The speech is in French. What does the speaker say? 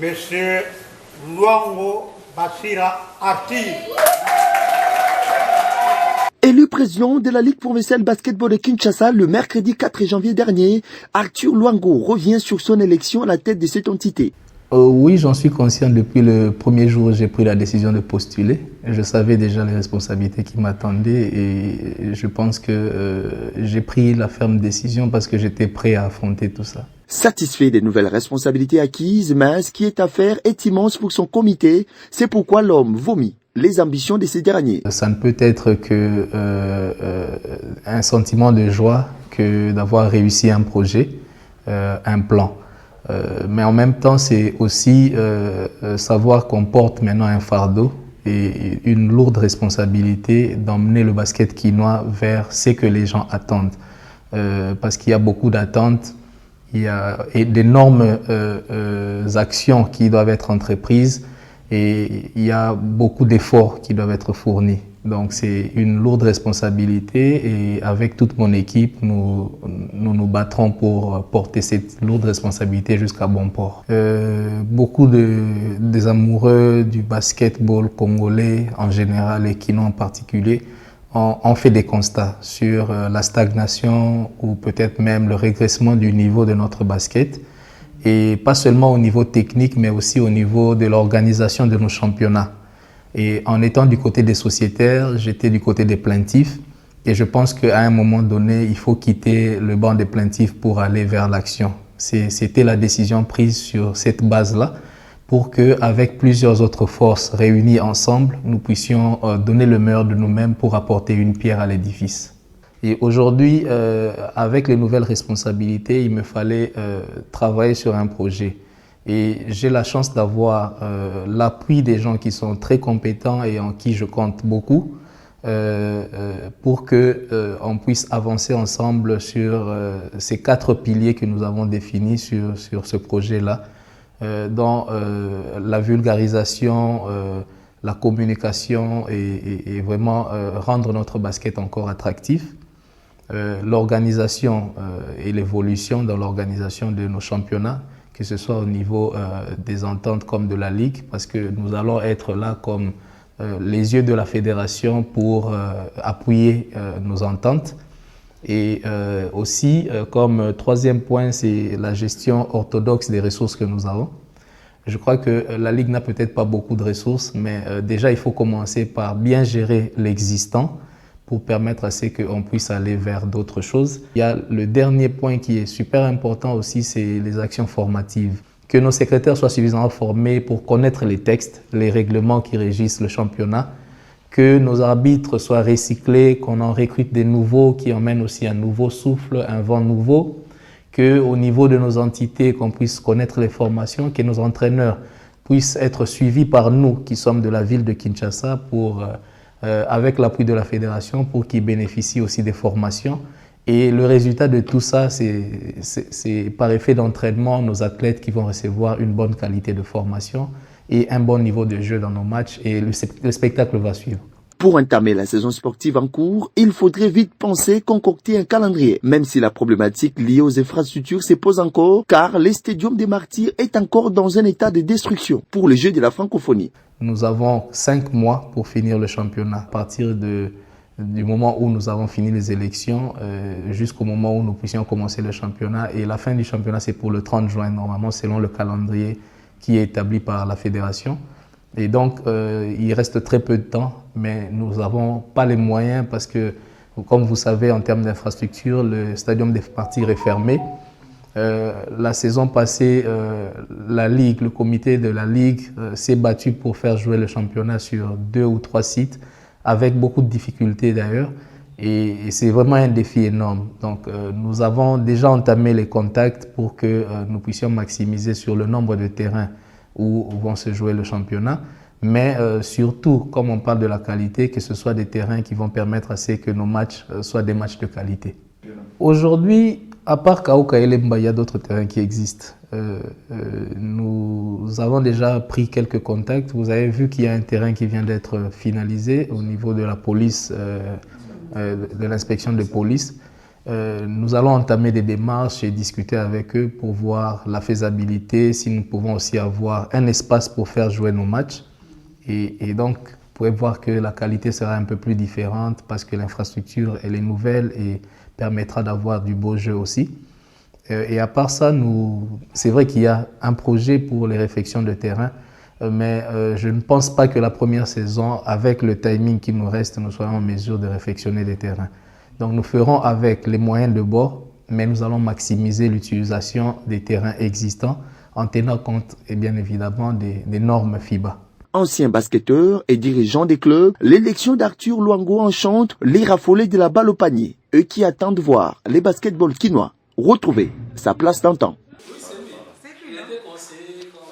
Monsieur Luango Basira Arti. Élu président de la Ligue provinciale basketball de Kinshasa le mercredi 4 janvier dernier, Arthur Luango revient sur son élection à la tête de cette entité. Oui, j'en suis conscient depuis le premier jour où j'ai pris la décision de postuler. Je savais déjà les responsabilités qui m'attendaient et je pense que j'ai pris la ferme décision parce que j'étais prêt à affronter tout ça. Satisfait des nouvelles responsabilités acquises, mais ce qui est à faire est immense pour son comité. C'est pourquoi l'homme vomit les ambitions de ces derniers. Ça ne peut être que un sentiment de joie que d'avoir réussi un projet, un plan. Mais en même temps, c'est aussi savoir qu'on porte maintenant un fardeau et une lourde responsabilité d'emmener le basket quinois vers ce que les gens attendent. Parce qu'il y a beaucoup d'attentes, il y a d'énormes actions qui doivent être entreprises et il y a beaucoup d'efforts qui doivent être fournis. Donc c'est une lourde responsabilité et avec toute mon équipe, nous battrons pour porter cette lourde responsabilité jusqu'à bon port. Beaucoup des amoureux du basketball congolais en général et quinois en particulier ont fait des constats sur la stagnation ou peut-être même le régressement du niveau de notre basket. Et pas seulement au niveau technique, mais aussi au niveau de l'organisation de nos championnats. Et en étant du côté des sociétaires, j'étais du côté des plaintifs. Et je pense qu'à un moment donné, il faut quitter le banc des plaintifs pour aller vers l'action. C'était la décision prise sur cette base-là pour qu'avec plusieurs autres forces réunies ensemble, nous puissions donner le meilleur de nous-mêmes pour apporter une pierre à l'édifice. Et aujourd'hui, avec les nouvelles responsabilités, il me fallait travailler sur un projet. Et j'ai la chance d'avoir l'appui des gens qui sont très compétents et en qui je compte beaucoup pour qu'on puisse avancer ensemble sur ces 4 piliers que nous avons définis sur ce projet-là, dans la vulgarisation, la communication et vraiment rendre notre basket encore attractif. L'organisation et l'évolution dans l'organisation de nos championnats, que ce soit au niveau des ententes comme de la Ligue, parce que nous allons être là comme les yeux de la fédération pour appuyer nos ententes. Et aussi, comme troisième point, c'est la gestion orthodoxe des ressources que nous avons. Je crois que la Ligue n'a peut-être pas beaucoup de ressources, mais déjà, il faut commencer par bien gérer l'existant pour permettre à ce qu'on puisse aller vers d'autres choses. Il y a le dernier point qui est super important aussi, c'est les actions formatives. Que nos secrétaires soient suffisamment formés pour connaître les textes, les règlements qui régissent le championnat, que nos arbitres soient recyclés, qu'on en recrute des nouveaux qui emmènent aussi un nouveau souffle, un vent nouveau, qu'au niveau de nos entités, qu'on puisse connaître les formations, que nos entraîneurs puissent être suivis par nous qui sommes de la ville de Kinshasa pour avec l'appui de la fédération pour qu'ils bénéficient aussi des formations. Et le résultat de tout ça, c'est par effet d'entraînement, nos athlètes qui vont recevoir une bonne qualité de formation et un bon niveau de jeu dans nos matchs et le spectacle va suivre. Pour entamer la saison sportive en cours, il faudrait vite penser concocter un calendrier, même si la problématique liée aux infrastructures se pose encore, car le Stadium des Martyrs est encore dans un état de destruction pour les Jeux de la francophonie. Nous avons 5 mois pour finir le championnat. À partir du moment où nous avons fini les élections jusqu'au moment où nous puissions commencer le championnat. Et la fin du championnat, c'est pour le 30 juin, normalement, selon le calendrier qui est établi par la fédération. Et donc, il reste très peu de temps, mais nous n'avons pas les moyens parce que, comme vous savez, en termes d'infrastructure, le Stadium des Martyrs est fermé. La saison passée, la Ligue, le comité de la Ligue s'est battu pour faire jouer le championnat sur 2 ou 3 sites, avec beaucoup de difficultés d'ailleurs. Et c'est vraiment un défi énorme. Donc nous avons déjà entamé les contacts pour que nous puissions maximiser sur le nombre de terrains où vont se jouer le championnat. Mais surtout, comme on parle de la qualité, que ce soit des terrains qui vont permettre à ce que nos matchs soient des matchs de qualité. Aujourd'hui, à part Kaouka et Lemba, il y a d'autres terrains qui existent. Nous avons déjà pris quelques contacts. Vous avez vu qu'il y a un terrain qui vient d'être finalisé au niveau de la police, de l'inspection de police. Nous allons entamer des démarches et discuter avec eux pour voir la faisabilité, si nous pouvons aussi avoir un espace pour faire jouer nos matchs. Et donc, vous pouvez voir que la qualité sera un peu plus différente parce que l'infrastructure, elle est nouvelle et permettra d'avoir du beau jeu aussi. Et à part ça, c'est vrai qu'il y a un projet pour les réfections de terrain, mais je ne pense pas que la première saison, avec le timing qui nous reste, nous soyons en mesure de réfectionner des terrains. Donc nous ferons avec les moyens de bord, mais nous allons maximiser l'utilisation des terrains existants en tenant compte, et bien évidemment, des normes FIBA. Ancien basketteur et dirigeant des clubs, l'élection d'Arthur Luango enchante les raffolés de la balle au panier, eux qui attendent voir les basketballs quinois retrouver sa place d'antan.